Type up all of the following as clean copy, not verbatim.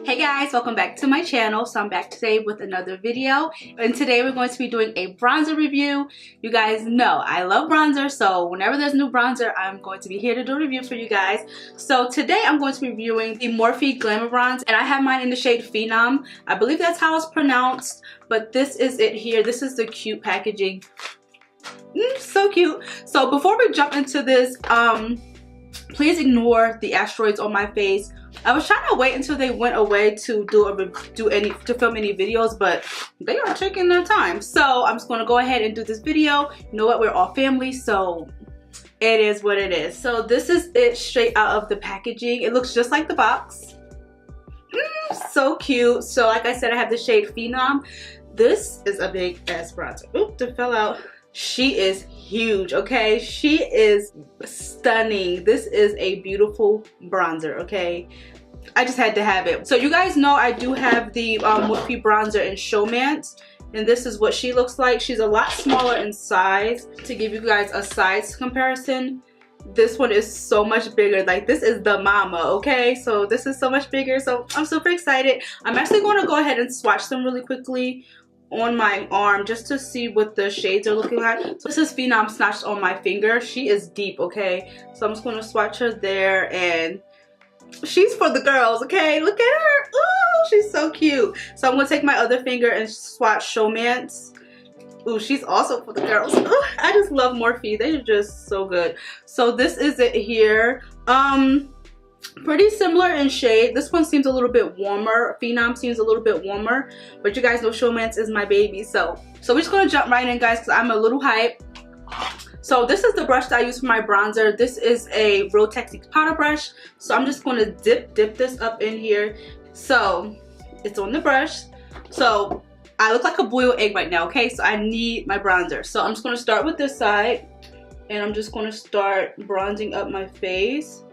Hey guys, welcome back to my channel. So I'm back today with another video, and today we're going to be doing a bronzer review. You guys know I love bronzer, so whenever there's new bronzer, I'm going to be here to do a review for you guys. So today I'm going to be reviewing the Morphe Glamabronze, and I have mine in the shade Phenom. I believe that's how it's pronounced, but this is it here. This is the cute packaging. So cute. So before we jump into this, please ignore the asteroids on my face. I was trying to wait until they went away to film any videos, but they are taking their time. So I'm just going to go ahead and do this video. You know what? We're all family, so it is what it is. So this is it straight out of the packaging. It looks just like the box. So cute. So like I said, I have the shade Phenom. This is a big ass bronzer. Oop, it fell out. She is huge, okay? She is stunning. This is a beautiful bronzer, okay? I just had to have it. So you guys know I do have the Morphe bronzer in Showmance, and this is what she looks like. She's a lot smaller in size. To give you guys a size comparison, this one is so much bigger. Like, this is the mama, okay? So this is so much bigger, so I'm super excited. I'm actually going to go ahead and swatch them really quickly on my arm just to see what the shades are looking like. So this is Phenom snatched on my finger. She is deep, okay? So I'm just going to swatch her there, and she's for the girls, okay? Look at her. Ooh, she's so cute. So I'm going to take my other finger and swatch Showmance. Ooh, she's also for the girls. Ooh, I just love Morphe. They're just so good. So this is it here. Pretty similar in shade. This one seems a little bit warmer. Phenom seems a little bit warmer, but you guys know Showmance is my baby. So we're just gonna jump right in, guys, because I'm a little hyped. So this is the brush that I use for my bronzer. This is a Real Techniques powder brush. So I'm just gonna dip this up in here. So it's on the brush. So I look like a boiled egg right now, okay? So I need my bronzer. So I'm just gonna start with this side, and I'm just gonna start bronzing up my face.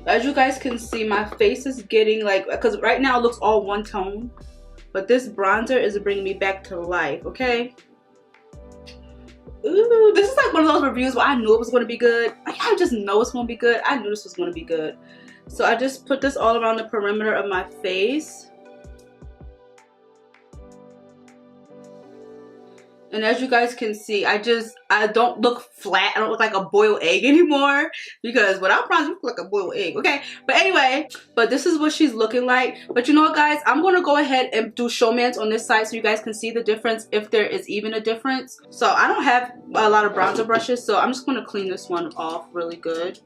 As you guys can see, my face is getting like, because right now it looks all one tone, but this bronzer is bringing me back to life, okay? Ooh, this is like one of those reviews where I knew it was going to be good. I just know it's going to be good. I knew this was going to be good. So I just put this all around the perimeter of my face. And as you guys can see, I don't look flat. I don't look like a boiled egg anymore, because without bronze, you look like a boiled egg, okay? But anyway, this is what she's looking like. But you know what, guys? I'm going to go ahead and do Showmance on this side so you guys can see the difference, if there is even a difference. So I don't have a lot of bronzer brushes, so I'm just going to clean this one off really good.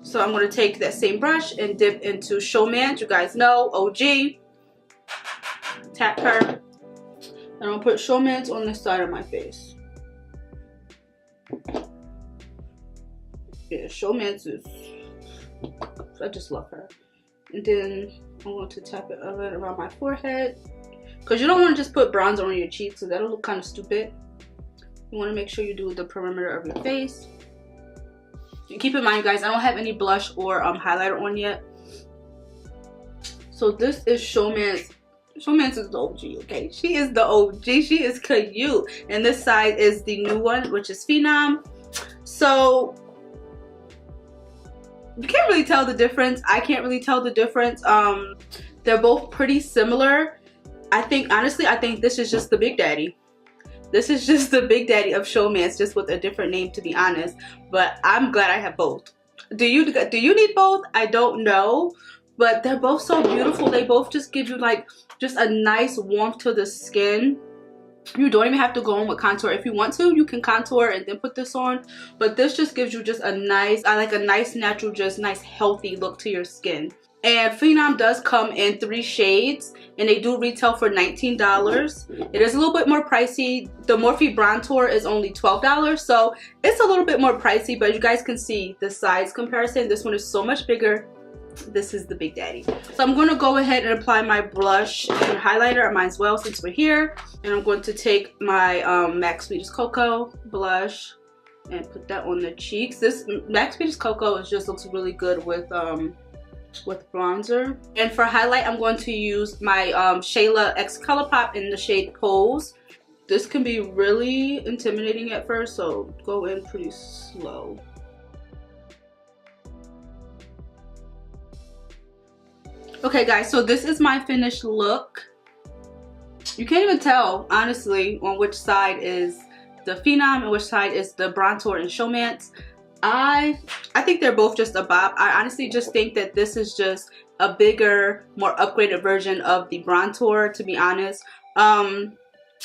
So I'm going to take that same brush and dip into Showmance. You guys know, OG. Tap her. And I'll put Showmance on the side of my face. Yeah, Showmance is, I just love her. And then I'm going to tap it around my forehead, because you don't want to just put bronzer on your cheeks, so that'll look kind of stupid. You want to make sure you do the perimeter of your face. And keep in mind, guys, I don't have any blush or highlighter on yet. So this is Showmance. Showmance is the OG, okay? She is the OG. She is cute. And this side is the new one, which is Phenom. So you can't really tell the difference. I can't really tell the difference. They're both pretty similar. Honestly, I think this is just the Big Daddy. This is just the Big Daddy of Showmance, just with a different name, to be honest. But I'm glad I have both. Do you need both? I don't know. But they're both so beautiful. They both just give you like just a nice warmth to the skin. You don't even have to go in with contour. If you want to, you can contour and then put this on. But this just gives you just a nice, I like a nice natural, just nice healthy look to your skin. And Phenom does come in 3 shades, and they do retail for $19. It is a little bit more pricey. The Morphe Bronzer is only $12, so it's a little bit more pricey, but you guys can see the size comparison. This one is so much bigger. This is the Big Daddy. So I'm going to go ahead and apply my blush and highlighter. I might as well, since we're here. And I'm going to take my MAC Sweetest Cocoa blush and put that on the cheeks. This MAC Sweetest Cocoa just looks really good with bronzer. And for highlight, I'm going to use my Shayla X Colourpop in the shade Pose. This can be really intimidating at first, so go in pretty slow. Okay guys, so this is my finished look. You can't even tell, honestly, on which side is the Phenom and which side is the Bronzer and Showmance. I think they're both just a bop. I honestly just think that this is just a bigger, more upgraded version of the Bronzer, to be honest.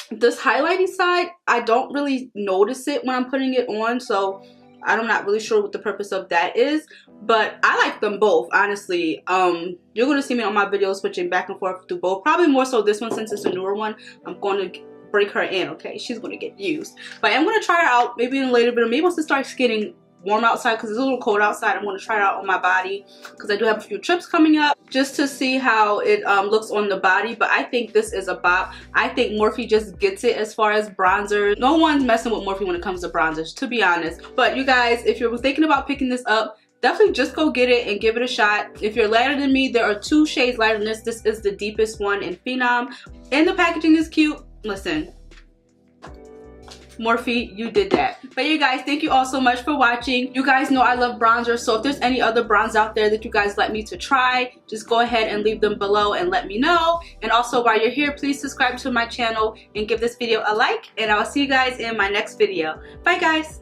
This highlighting side, I don't really notice it when I'm putting it on, so I'm not really sure what the purpose of that is, but I like them both, honestly. You're going to see me on my videos switching back and forth through both. Probably more so this one since it's a newer one. I'm going to break her in, okay? She's going to get used. But I'm going to try her out maybe in a later video. Maybe once it starts getting warm outside, because it's a little cold outside. I'm going to try it out on my body because I do have a few trips coming up just to see how it looks on the body. But I think this is a bop. I think Morphe just gets it as far as bronzer. No one's messing with Morphe when it comes to bronzers, to be honest. But you guys, if you're thinking about picking this up, definitely just go get it and give it a shot. If you're lighter than me, there are 2 shades lighter than this. This is the deepest one in Phenom, and the packaging is cute. Listen, Morphe, you did that. But you guys, thank you all so much for watching. You guys know I love bronzer, so if there's any other bronze out there that you guys like me to try, just go ahead and leave them below and let me know. And also, while you're here, please subscribe to my channel and give this video a like, and I'll see you guys in my next video. Bye guys.